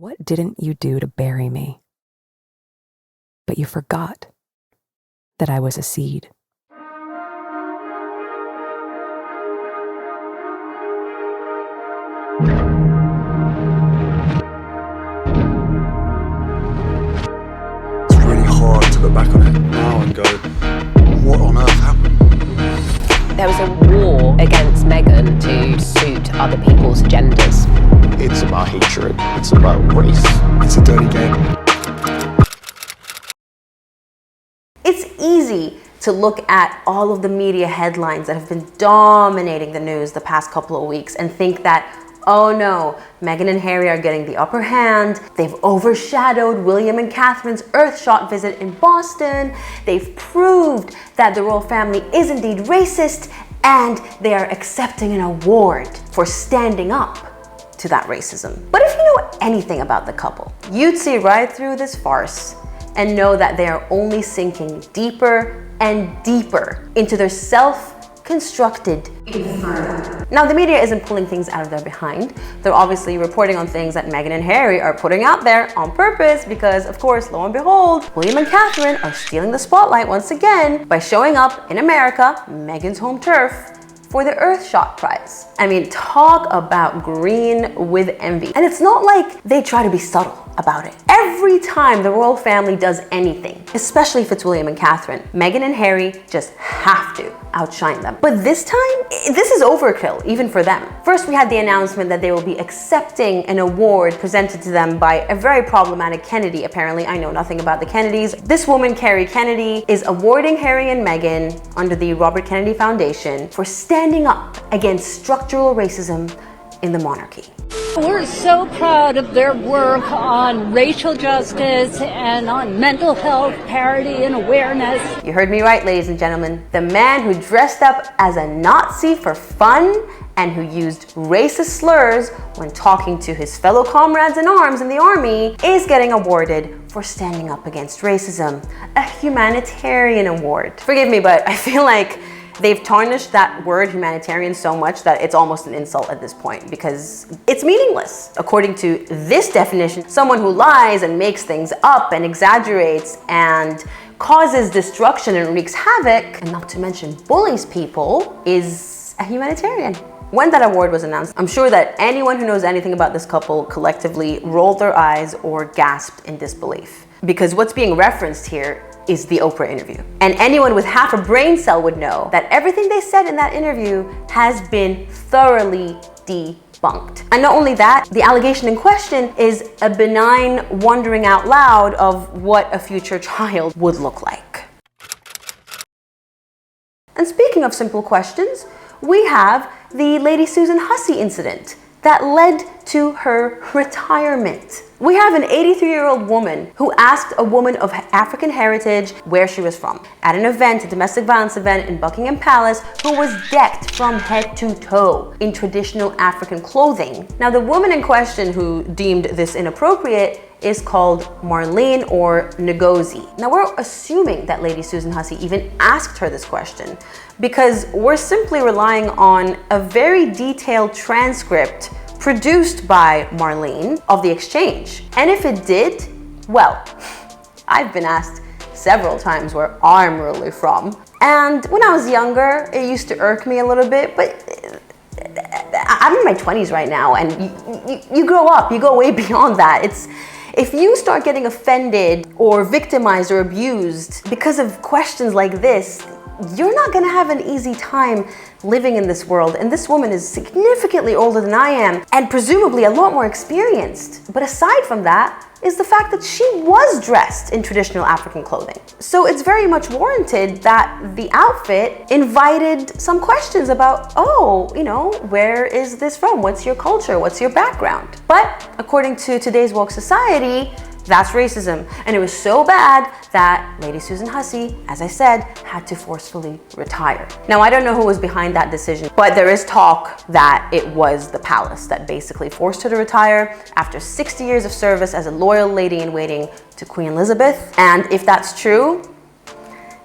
What didn't you do to bury me? But you forgot that I was a seed. It's really hard to look back on it now and go, what on earth happened? There was a war against Meghan to suit other people's agendas. It's about hatred. It's about race. It's a dirty game. It's easy to look at all of the media headlines that have been dominating the news the past couple of weeks and think that, oh no, Meghan and Harry are getting the upper hand. They've overshadowed William and Catherine's Earthshot visit in Boston. They've proved that the royal family is indeed racist, and they are accepting an award for standing up to that racism. But if you know anything about the couple, you'd see right through this farce and know that they are only sinking deeper and deeper into their self-constructed inferno. Now, the media isn't pulling things out of their behind. They're obviously reporting on things that Meghan and Harry are putting out there on purpose because, of course, lo and behold, William and Catherine are stealing the spotlight once again by showing up in America, Meghan's home turf, for the Earthshot Prize. I mean, talk about green with envy. And it's not like they try to be subtle about it. Every time the royal family does anything, especially if it's William and Catherine, Meghan and Harry just have to outshine them. But this time, this is overkill, even for them. First, we had the announcement that they will be accepting an award presented to them by a very problematic Kennedy. Apparently, I know nothing about the Kennedys. This woman, Kerry Kennedy, is awarding Harry and Meghan under the Robert Kennedy Foundation for standing up against structural racism in the monarchy. We're so proud of their work on racial justice and on mental health parity and awareness. You heard me right, ladies and gentlemen. The man who dressed up as a Nazi for fun and who used racist slurs when talking to his fellow comrades in arms in the army is getting awarded for standing up against racism, a humanitarian award. Forgive me, but I feel like they've tarnished that word humanitarian so much that it's almost an insult at this point because it's meaningless. According to this definition, someone who lies and makes things up and exaggerates and causes destruction and wreaks havoc, and not to mention bullies people, is a humanitarian. When that award was announced, I'm sure that anyone who knows anything about this couple collectively rolled their eyes or gasped in disbelief. Because what's being referenced here is the Oprah interview. And anyone with half a brain cell would know that everything they said in that interview has been thoroughly debunked. And not only that, the allegation in question is a benign wondering out loud of what a future child would look like. And speaking of simple questions, we have the Lady Susan Hussey incident that led to her retirement. We have an 83-year-old woman who asked a woman of African heritage where she was from at an event, a domestic violence event in Buckingham Palace, who was decked from head to toe in traditional African clothing. Now, the woman in question who deemed this inappropriate is called Marlene or Ngozi. Now, we're assuming that Lady Susan Hussey even asked her this question because we're simply relying on a very detailed transcript produced by Marlene of the exchange. And if it did, well, I've been asked several times where I'm really from. And when I was younger, it used to irk me a little bit, but I'm in my 20s right now, and you grow up, you go way beyond that. If you start getting offended or victimized or abused because of questions like this, you're not gonna have an easy time living in this world. And this woman is significantly older than I am and presumably a lot more experienced. But aside from that is the fact that she was dressed in traditional African clothing. So it's very much warranted that the outfit invited some questions about, oh, you know, where is this from? What's your culture? What's your background? But according to today's woke society, that's racism. And it was so bad that Lady Susan Hussey, as I said, had to forcefully retire. Now, I don't know who was behind that decision, but there is talk that it was the palace that basically forced her to retire after 60 years of service as a loyal lady in waiting to Queen Elizabeth. And if that's true,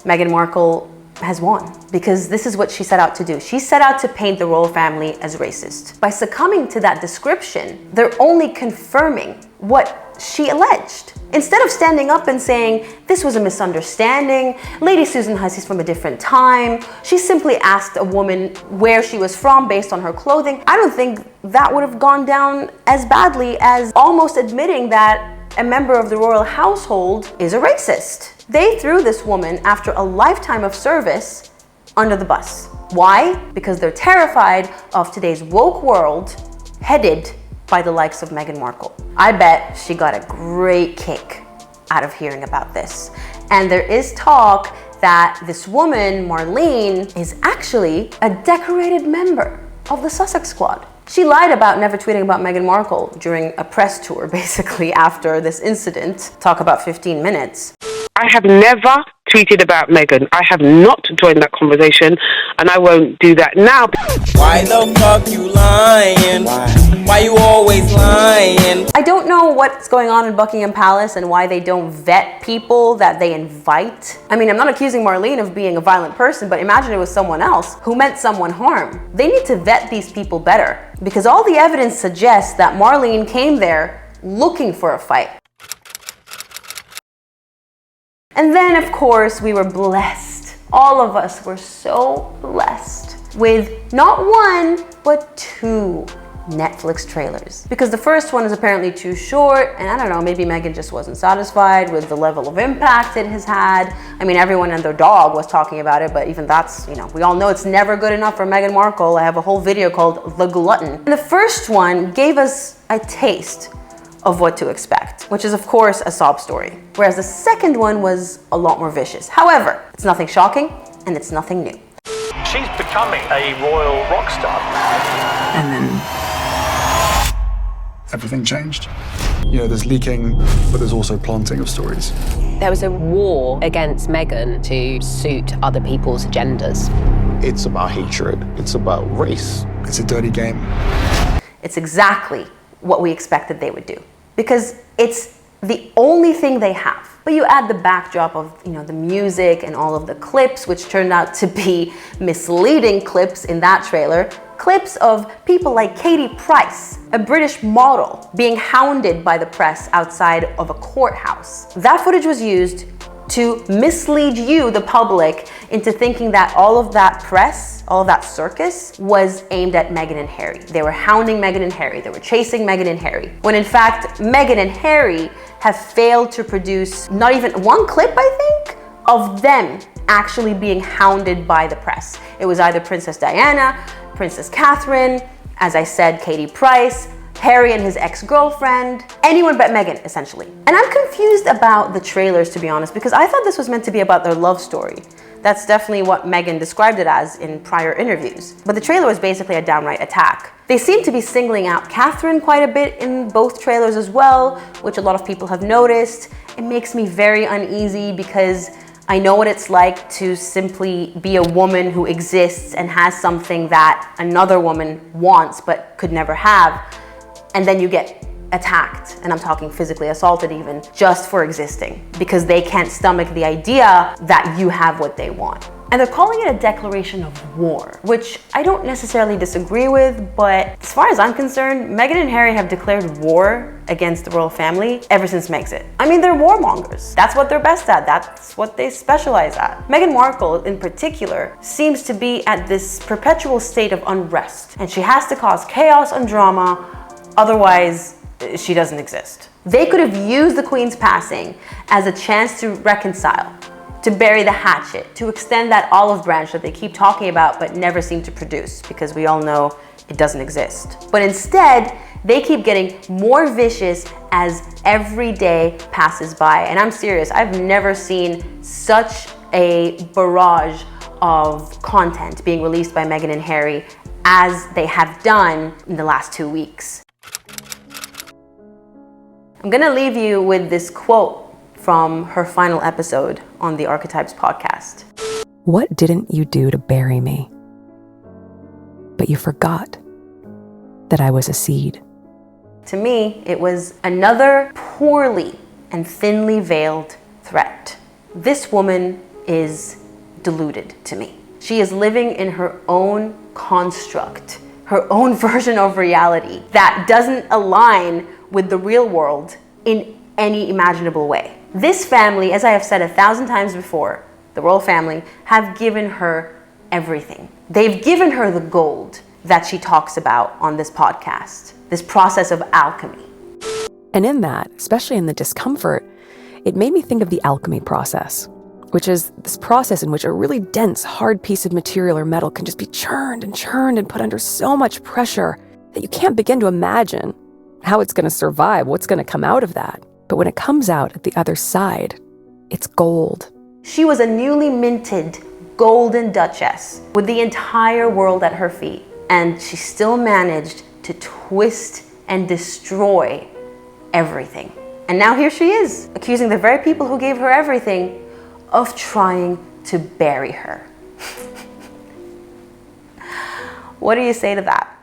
Meghan Markle has won, because this is what she set out to do. She set out to paint the royal family as racist. By succumbing to that description, they're only confirming what she alleged. Instead of standing up and saying, this was a misunderstanding, Lady Susan Hussey's from a different time, she simply asked a woman where she was from based on her clothing. I don't think that would have gone down as badly as almost admitting that a member of the royal household is a racist. They threw this woman, after a lifetime of service, under the bus. Why? Because they're terrified of today's woke world headed by the likes of Meghan Markle. I bet she got a great kick out of hearing about this. And there is talk that this woman, Marlene, is actually a decorated member of the Sussex Squad. She lied about never tweeting about Meghan Markle during a press tour, basically, after this incident. Talk about 15 minutes. I have never tweeted about Meghan. I have not joined that conversation, and I won't do that now. Why the fuck you lying? Why you always lying? I don't know what's going on in Buckingham Palace and why they don't vet people that they invite. I mean, I'm not accusing Marlene of being a violent person, but imagine it was someone else who meant someone harm. They need to vet these people better, because all the evidence suggests that Marlene came there looking for a fight. And then, of course, we were blessed. All of us were so blessed with not one, but 2 Netflix trailers. Because the first one is apparently too short, and I don't know, maybe Meghan just wasn't satisfied with the level of impact it has had. I mean, everyone and their dog was talking about it, but even that's, we all know it's never good enough for Meghan Markle. I have a whole video called The Glutton. And the first one gave us a taste of what to expect, which is of course a sob story. Whereas the second one was a lot more vicious. However, it's nothing shocking and it's nothing new. She's becoming a royal rock star. And then Everything changed. There's leaking, but there's also planting of stories. There was a war against Meghan to suit other people's agendas. It's about hatred. It's about race. It's a dirty game. It's exactly what we expected they would do, because it's the only thing they have. But you add the backdrop of, the music and all of the clips, which turned out to be misleading clips in that trailer. Clips of people like Katie Price, a British model, being hounded by the press outside of a courthouse. That footage was used to mislead you, the public, into thinking that all of that press, all of that circus was aimed at Meghan and Harry. They were hounding Meghan and Harry. They were chasing Meghan and Harry. When in fact, Meghan and Harry have failed to produce not even one clip, I think, of them actually being hounded by the press. It was either Princess Diana, Princess Catherine, as I said, Katie Price, Harry and his ex-girlfriend, anyone but Meghan, essentially. And I'm confused about the trailers, to be honest, because I thought this was meant to be about their love story. That's definitely what Meghan described it as in prior interviews. But the trailer was basically a downright attack. They seem to be singling out Catherine quite a bit in both trailers as well, which a lot of people have noticed. It makes me very uneasy because I know what it's like to simply be a woman who exists and has something that another woman wants but could never have. And then you get attacked, and I'm talking physically assaulted even, just for existing, because they can't stomach the idea that you have what they want. And they're calling it a declaration of war, which I don't necessarily disagree with, but as far as I'm concerned, Meghan and Harry have declared war against the royal family ever since Megxit. I mean, they're warmongers. That's what they're best at. That's what they specialize at. Meghan Markle, in particular, seems to be at this perpetual state of unrest, and she has to cause chaos and drama, otherwise she doesn't exist. They could have used the Queen's passing as a chance to reconcile, to bury the hatchet, to extend that olive branch that they keep talking about but never seem to produce, because we all know it doesn't exist. But instead, they keep getting more vicious as every day passes by. And I'm serious, I've never seen such a barrage of content being released by Meghan and Harry as they have done in the last 2 weeks. I'm gonna leave you with this quote from her final episode on the Archetypes podcast. What didn't you do to bury me? But you forgot that I was a seed. To me, it was another poorly and thinly veiled threat. This woman is deluded to me. She is living in her own construct, her own version of reality that doesn't align with the real world in any imaginable way. This family, as I have said 1,000 times before, the royal family, have given her everything. They've given her the gold that she talks about on this podcast, this process of alchemy. And in that, especially in the discomfort, it made me think of the alchemy process, which is this process in which a really dense, hard piece of material or metal can just be churned and put under so much pressure that you can't begin to imagine how it's going to survive, what's going to come out of that. But when it comes out at the other side, it's gold. She was a newly minted golden duchess with the entire world at her feet, and she still managed to twist and destroy everything. And now here she is, accusing the very people who gave her everything of trying to bury her. What do you say to that?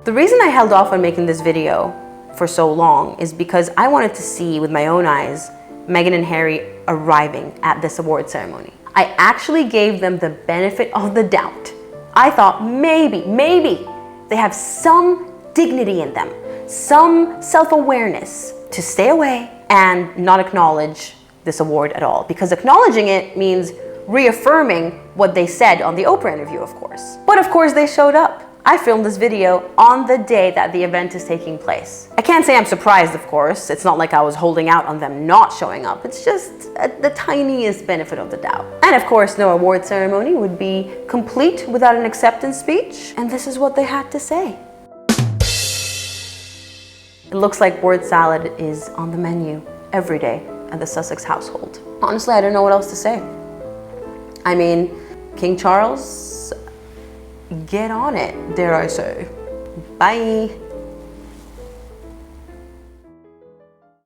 The reason I held off on making this video for so long is because I wanted to see with my own eyes Meghan and Harry arriving at this award ceremony. I actually gave them the benefit of the doubt. I thought maybe they have some dignity in them, some self-awareness to stay away and not acknowledge this award at all. Because acknowledging it means reaffirming what they said on the Oprah interview, of course. But of course they showed up. I filmed this video on the day that the event is taking place. I can't say I'm surprised, of course. It's not like I was holding out on them not showing up. It's just the tiniest benefit of the doubt. And of course, no award ceremony would be complete without an acceptance speech. And this is what they had to say. It looks like word salad is on the menu every day at the Sussex household. Honestly, I don't know what else to say. I mean, King Charles, get on it, dare I say. Bye.